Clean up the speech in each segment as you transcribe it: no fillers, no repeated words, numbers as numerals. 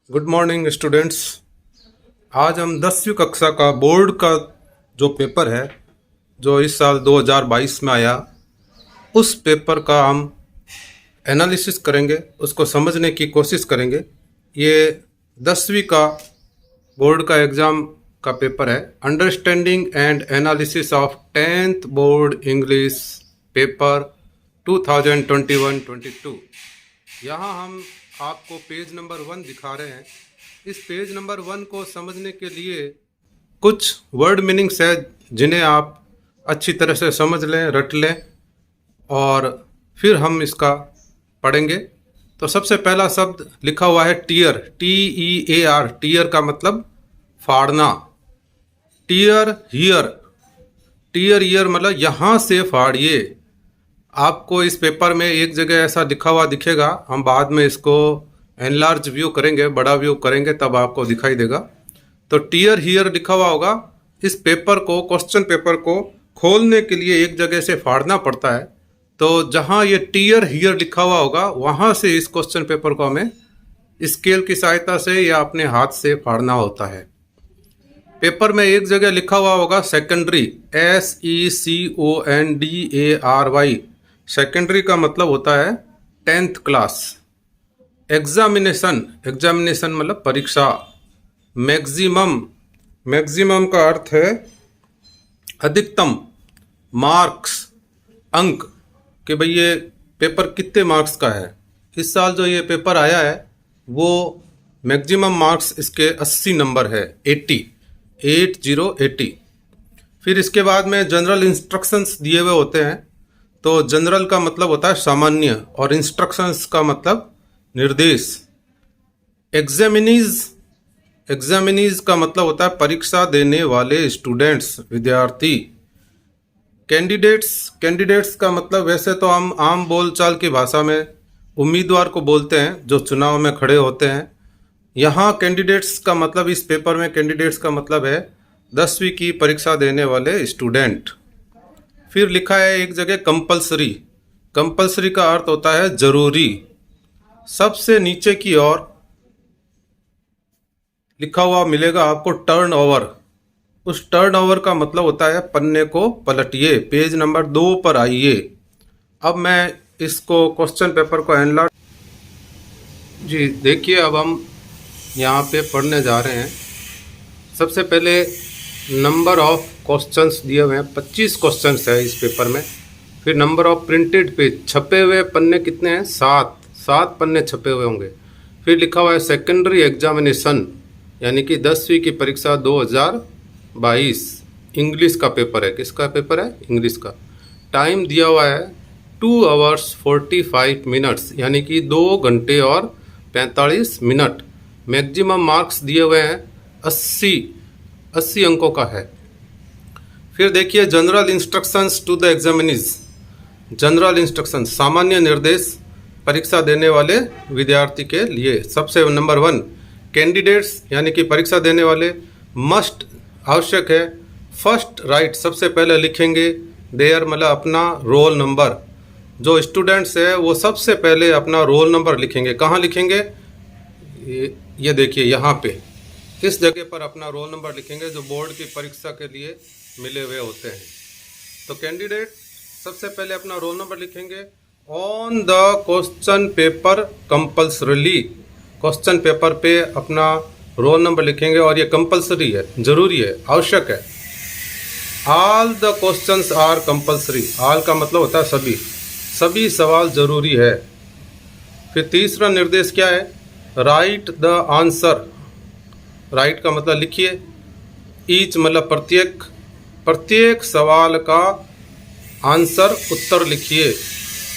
Good morning students. आज हम 10वीं कक्षा का बोर्ड का जो पेपर है जो इस साल 2022 में आया, उस पेपर का हम एनालिसिस करेंगे, उसको समझने की कोशिश करेंगे। ये 10वीं का बोर्ड का एग्ज़ाम का पेपर है, understanding and analysis of 10th board English paper 2021-22। यहाँ हम आपको पेज नंबर 1 दिखा रहे हैं। इस पेज नंबर 1 को समझने के लिए कुछ वर्ड मीनिंग्स है जिन्हें आप अच्छी तरह से समझ लें, रट लें और फिर हम इसका पढ़ेंगे। तो सबसे पहला शब्द लिखा हुआ है टीयर, TEAR। टीयर का मतलब फाड़ना। टीयर हियर, टीयर ईयर मतलब यहाँ से फाड़िए। आपको इस पेपर में एक जगह ऐसा लिखा हुआ दिखेगा, हम बाद में इसको एनलार्ज व्यू करेंगे, बड़ा व्यू करेंगे, तब आपको दिखाई देगा। तो टीयर हियर लिखा हुआ होगा। इस पेपर को, क्वेश्चन पेपर को खोलने के लिए एक जगह से फाड़ना पड़ता है। तो जहाँ ये टीयर हियर लिखा हुआ होगा वहाँ से इस क्वेश्चन पेपर को हमें स्केल की सहायता से या अपने हाथ से फाड़ना होता है। पेपर में एक जगह लिखा हुआ होगा सेकेंडरी, SECONDARY। सेकेंडरी का मतलब होता है 10th क्लास। एग्जामिनेशन, एग्जामिनेशन मतलब परीक्षा। मैक्सिमम, मैक्सिमम का अर्थ है अधिकतम। मार्क्स, अंक, कि भाई ये पेपर कितने मार्क्स का है। इस साल जो ये पेपर आया है वो मैक्सिमम मार्क्स इसके 80 नंबर है, 80। फिर इसके बाद में जनरल इंस्ट्रक्शंस दिए हुए होते हैं। तो जनरल का मतलब होता है सामान्य और इंस्ट्रक्शंस का मतलब निर्देश। एग्जामिनीज, एग्जामिनीज का मतलब होता है परीक्षा देने वाले स्टूडेंट्स, विद्यार्थी। कैंडिडेट्स, कैंडिडेट्स का मतलब वैसे तो हम आम बोलचाल की भाषा में उम्मीदवार को बोलते हैं जो चुनाव में खड़े होते हैं। यहाँ कैंडिडेट्स का मतलब, इस पेपर में कैंडिडेट्स का मतलब है 10वीं की परीक्षा देने वाले स्टूडेंट। फिर लिखा है एक जगह कंपलसरी। कंपलसरी का अर्थ होता है जरूरी। सबसे नीचे की ओर लिखा हुआ मिलेगा आपको टर्न ओवर। उस टर्न ओवर का मतलब होता है पन्ने को पलटिए, पेज नंबर 2 पर आइए। अब मैं इसको क्वेश्चन पेपर को एनालाइज जी देखिए, अब हम यहाँ पे पढ़ने जा रहे हैं। सबसे पहले नंबर ऑफ क्वेश्चंस दिए हुए हैं, 25 क्वेश्चंस है इस पेपर में। फिर नंबर ऑफ प्रिंटेड पेज, छपे हुए पन्ने कितने हैं, 7 पन्ने छपे हुए होंगे। फिर लिखा हुआ है सेकेंडरी एग्जामिनेशन, यानी कि 10वीं की परीक्षा 2022 इंग्लिश का पेपर है। किसका पेपर है? इंग्लिश का। टाइम दिया हुआ है 2 hours 45 minutes, यानी कि 2 घंटे और 45 मिनट। मैक्सिमम मार्क्स दिए हुए हैं 80 अंकों का है। फिर देखिए general instructions to the examinees. General instruction, सामान्य निर्देश परीक्षा देने वाले विद्यार्थी के लिए। सबसे नंबर 1 कैंडिडेट्स, यानी कि परीक्षा देने वाले। मस्ट, आवश्यक है। फर्स्ट राइट, सबसे पहले लिखेंगे। देयर मतलब अपना रोल नंबर। जो स्टूडेंट्स है वो सबसे पहले अपना रोल नंबर लिखेंगे। कहाँ लिखेंगे? ये देखिए यहाँ पे, इस जगह पर अपना रोल नंबर लिखेंगे जो बोर्ड की परीक्षा के लिए मिले हुए होते हैं। तो कैंडिडेट सबसे पहले अपना रोल नंबर लिखेंगे। On the question paper compulsorily, question paper पे अपना रोल नंबर लिखेंगे और ये कंपल्सरी है, जरूरी है, आवश्यक है। All the questions are compulsory. All का मतलब होता है सभी, सभी सवाल जरूरी है। फिर तीसरा निर्देश क्या है? Right the answer. राइट का मतलब लिखिए। ईच मतलब प्रत्येक, प्रत्येक सवाल का आंसर, उत्तर लिखिए।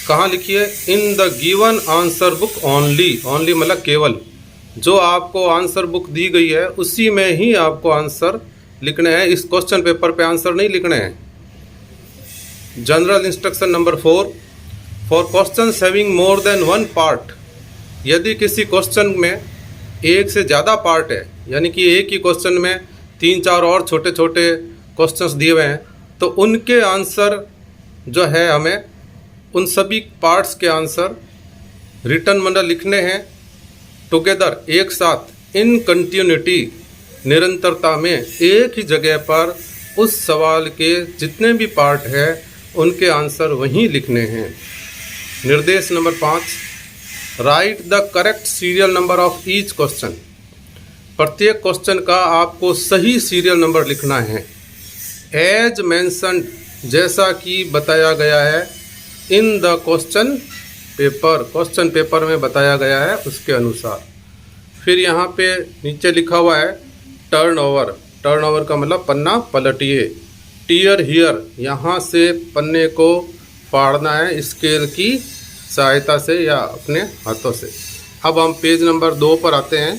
कहाँ लिखिए? In the given answer book only. Only मतलब केवल, जो आपको आंसर बुक दी गई है उसी में ही आपको आंसर लिखने हैं। इस क्वेश्चन पेपर पे आंसर नहीं लिखने हैं। General instruction number 4, for questions having more than 1 part. यदि किसी क्वेश्चन में एक से ज़्यादा पार्ट है, यानी कि एक ही क्वेश्चन में 3-4 और छोटे छोटे क्वेश्चंस दिए हुए हैं, तो उनके आंसर जो है हमें उन सभी पार्ट्स के आंसर रिटर्न मतलब लिखने हैं टुगेदर, एक साथ, इन कंटिन्यूटी निरंतरता में एक ही जगह पर उस सवाल के जितने भी पार्ट है उनके आंसर वहीं लिखने हैं। निर्देश number 5, right the correct serial number of each question. प्रत्येक क्वेश्चन का आपको सही सीरियल नंबर लिखना है। एज मेंशन्ड, जैसा कि बताया गया है, इन द क्वेश्चन पेपर में बताया गया है उसके अनुसार। फिर यहाँ पे नीचे लिखा हुआ है टर्न ओवर का मतलब पन्ना पलटिए। टीयर हियर, यहाँ से पन्ने को फाड़ना है स्केल की सहायता से या अपने हाथों से। अब हम पेज नंबर 2 पर आते हैं।